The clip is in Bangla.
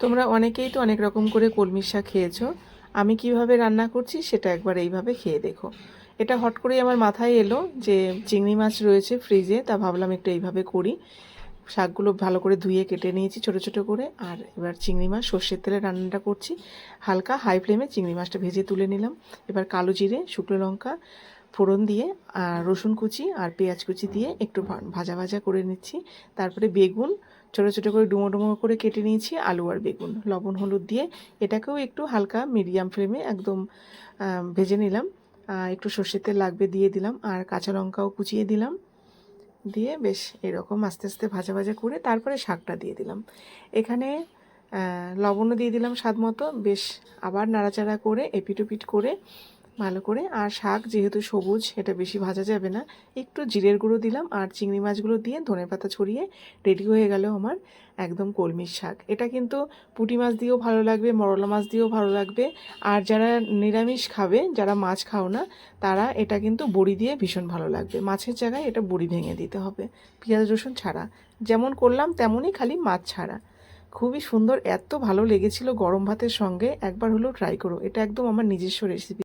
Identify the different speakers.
Speaker 1: তোমরা অনেকেই তো অনেক রকম করে কলমির শাক খেয়েছো। আমি কিভাবে রান্না করছি সেটা একবার এইভাবে খেয়ে দেখো। এটা হট করেই আমার মাথায় এলো যে চিংড়ি মাছ রয়েছে ফ্রিজে, তা ভাবলাম একটু এইভাবে করি। শাকগুলো ভালো করে ধুয়ে কেটে নিয়েছি ছোটো ছোটো করে, আর এবার চিংড়ি মাছ সর্ষের তেলে রান্নাটা করছি। হালকা হাই ফ্লেমে চিংড়ি মাছটা ভেজে তুলে নিলাম। এবার কালো জিরে, শুকনো লঙ্কা ফোড়ন দিয়ে আর রসুন কুচি আর পেঁয়াজ কুচি দিয়ে একটু ভাজা ভাজা করে নিচ্ছি। তারপরে বেগুন ছোটো ছোটো করে ডুমো ডুমো করে কেটে নিয়েছি, আলু আর বেগুন লবণ হলুদ দিয়ে এটাকেও একটু হালকা মিডিয়াম ফ্লেমে একদম ভেজে নিলাম। একটু সর্ষের তেল লাগবে দিয়ে দিলাম, আর কাঁচা লঙ্কাও কুচিয়ে দিলাম। দিয়ে বেশ এরকম আস্তে আস্তে ভাজা ভাজা করে তারপরে শাকটা দিয়ে দিলাম। এখানে লবণও দিয়ে দিলাম স্বাদ মতো। বেশ আবার নাড়াচাড়া করে এপিট ওপিট করে ভালো করে, আর শাক যেহেতু সবুজ এটা বেশি ভাজা যাবে না, একটু জিরের গুঁড়ো দিলাম আর চিংড়ি মাছগুলো দিয়ে ধনেপাতা ছড়িয়ে রেডি হয়ে গেল আমার একদম কলমির শাক। এটা কিন্তু পুঁটি মাছ দিয়েও ভালো লাগবে, মরলা মাছ দিয়েও ভালো লাগবে। আর যারা নিরামিষ খাবে, যারা মাছ খাও না, তারা এটা কিন্তু বড়ি দিয়ে ভীষণ ভালো লাগবে। মাছের জায়গায় এটা বড়ি ভেঙে দিতে হবে, পেঁয়াজ রসুন ছাড়া। যেমন করলাম তেমনই, খালি মাছ ছাড়া। খুবই সুন্দর, এত ভালো লেগেছিল গরম ভাতের সঙ্গে। একবার হলেও ট্রাই করো, এটা একদম আমার নিজস্ব রেসিপি।